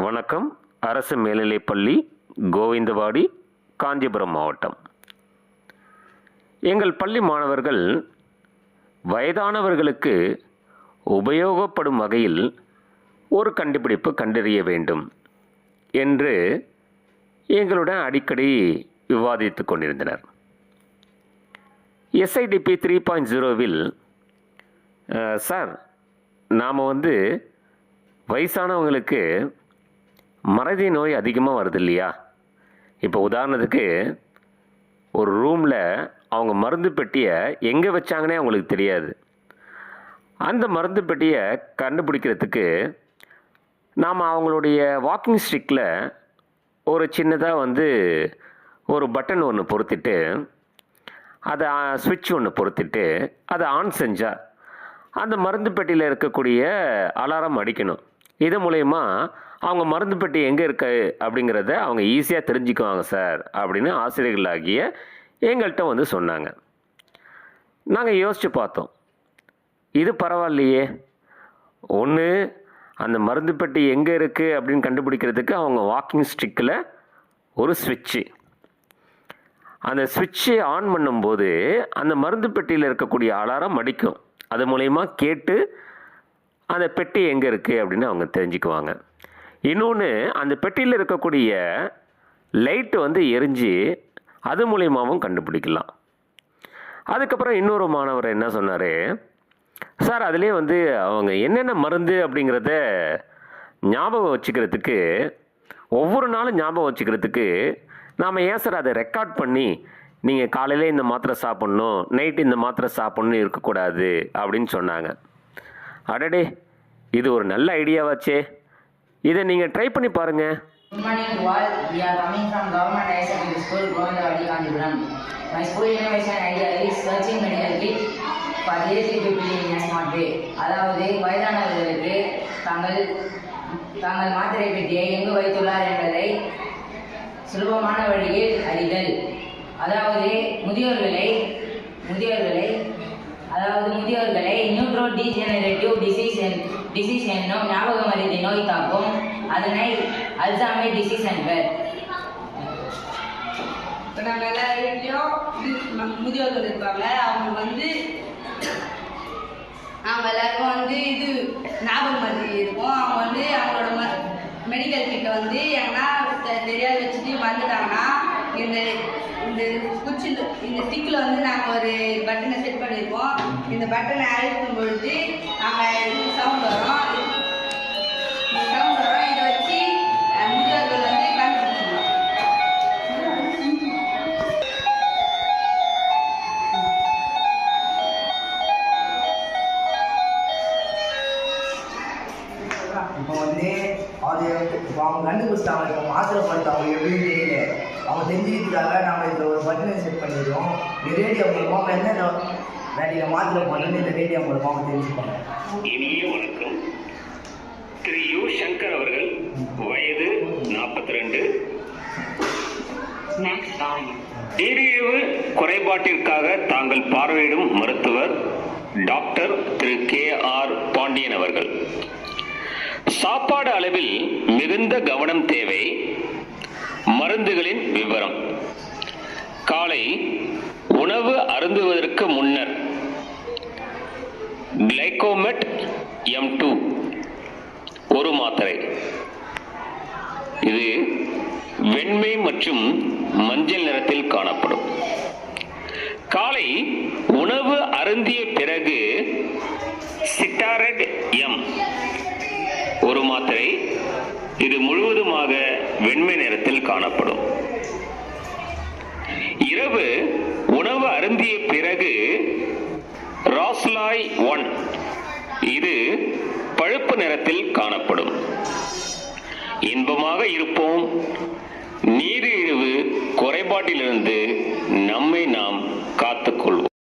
வணக்கம். அரசு மேல்நிலைப்பள்ளி, கோவிந்தவாடி, காஞ்சிபுரம் மாவட்டம். எங்கள் பள்ளி மாணவர்கள் வயதானவர்களுக்கு உபயோகப்படும் வகையில் ஒரு கண்டுபிடிப்பு கண்டறிய வேண்டும் என்று எங்களுடன் அடிக்கடி விவாதித்து கொண்டிருந்தனர். SIDP 3.0வில் சார், நாம் வயசானவங்களுக்கு மறதி நோய் அதிகமாக வருது இல்லையா? இப்போ உதாரணத்துக்கு ஒரு ரூமில் அவங்க மருந்து பெட்டியை எங்கே வச்சாங்கன்னே அவங்களுக்கு தெரியாது. அந்த மருந்து பெட்டியை கண்டுபிடிக்கிறதுக்கு நாம் அவங்களுடைய வாக்கிங் ஸ்டிக்கில் ஒரு சின்னதாக ஒரு பட்டன் ஒன்று பொருத்திட்டு, அதை சுவிட்ச் ஒன்று பொருத்திட்டு அதை ஆன் செஞ்சால் அந்த மருந்து பெட்டியில் இருக்கக்கூடிய அலாரம் அடிக்கணும். இது மூலயமா அவங்க மருந்து பெட்டி எங்கே இருக்கு அப்படிங்கிறத அவங்க ஈஸியாக தெரிஞ்சுக்குவாங்க சார் அப்படின்னு ஆசிரியர்களாகிய எங்கள்கிட்ட சொன்னாங்க. நாங்கள் யோசித்து பார்த்தோம், இது பரவாயில்லையே. ஒன்று, அந்த மருந்து பெட்டி எங்கே இருக்குது அப்படின்னு கண்டுபிடிக்கிறதுக்கு அவங்க வாக்கிங் ஸ்டிக்கில் ஒரு சுவிட்சு, அந்த சுவிட்சை ஆன் பண்ணும்போது அந்த மருந்து பெட்டியில் இருக்கக்கூடிய அலாரம் அடிக்கும். அது மூலயமா கேட்டு அந்த பெட்டி எங்கே இருக்குது அப்படின்னு அவங்க தெரிஞ்சுக்குவாங்க. இன்னொன்று, அந்த பெட்டியில் இருக்கக்கூடிய லைட்டு எரிஞ்சு அது மூலியமாகவும் கண்டுபிடிக்கலாம். அதுக்கப்புறம் இன்னொரு மாணவர் என்ன சொன்னார், சார் அதுலேயே அவங்க என்னென்ன மருந்து அப்படிங்கிறத ஞாபகம் வச்சுக்கிறதுக்கு, ஒவ்வொரு நாளும் ஞாபகம் வச்சுக்கிறதுக்கு நாம் ஏன் சார் அதை ரெக்கார்ட் பண்ணி, நீங்கள் காலையில் இந்த மாத்திரை சாப்பிட்ணும், நைட்டு இந்த மாத்திரை சாப்பிட்ணும் இருக்கக்கூடாது அப்படின்னு சொன்னாங்க. அடடே, இது ஒரு நல்ல ஐடியாவாச்சே, இதை நீங்கள் ட்ரை பண்ணி பாருங்கள். Good morning to all. We are coming from Government Higher Secondary School, Govindavadi, Kanjipuram. My school innovation idea is searching medical kit for aged people in a smart way. அதாவது வயதானவர்களுக்கு தாங்கள் மாத்திரை பெட்டியை எங்கு வைத்துள்ளார் என்பதை சுலபமான வழியில் அறிதல். அதாவது முதியோர்களை நியூட்ரோ டீஜெனரேட்டிவ் டிசீஸ் என்னும் ஞாபக மருதி நோய் தாக்கும். அதனை அல்சாமர் டிசீஸ் என்பர். இப்போ நாங்கள் எல்லா வீட்லேயும் முதியோர்கள் இருப்பாங்க. அவங்க எல்லாருக்கும் இது ஞாபக மருதி இருக்கும். அவங்க அவங்களோட மெடிக்கல் கிட்ட எங்கன்னா தெரியாது வச்சுட்டு வந்துட்டாங்கன்னா இந்த குச்சில் இந்த ஸ்டிக்கில் நாங்கள் ஒரு பட்டனை செட் பண்ணியிருப்போம். இந்த பட்டனை அழுத்தும் பொழுது நாங்கள் சவுண்ட் வரும். இந்த சவுண்ட் வரும். இதை வச்சு முதியோர்கள் கண்டுபிடிச்சிடலாம். இப்போ அவங்க கண்டுபிடிச்சிட்டாங்க. இப்போ மாத்திரை படுத்தாங்க எப்படின்னு தெரியல. அவங்க தெரிஞ்சுக்கிறதுக்காக நம்ம இதில் ஒரு பட்டனை செட் பண்ணிடுறோம். இந்த ரேடியோ மூலமாக என்ன வேலையை மாத்திரை பண்ணணும்னு இந்த ரேடியோ மூலமாக தெரிஞ்சுப்பாங்க. இனிய வணக்கம். திரு யு சங்கர் அவர்கள், வயது 42, நீரிழிவு குறைபாட்டிற்காக தாங்கள் பார்வையிடும் மருத்துவர் டாக்டர் திரு KR பாண்டியன் அவர்கள். சாப்பாடு அளவில் மிகுந்த கவனம் தேவை. மருந்துகளின் விவரம்: காலை உணவு அருந்துவதற்கு முன்னர் கிளைகோமெட் M2 ஒரு மாத்திரை. இது வெண்மை மற்றும் மஞ்சள் நிறத்தில் காணப்படும். காலை உணவு அருந்திய பிறகு சிட்டாரெட் M ஒரு மாத்திரை. இது முழுவதுமாக வெண்மை நிறத்தில் காணப்படும். இரவு உணவு அருந்திய பிறகு ராஸ்லாய் 1 இது பழுப்பு நிறத்தில் காணப்படும். இன்பமாக இருப்போம். நீரிழிவு குறைபாட்டிலிருந்து நம்மை நாம் காத்துக்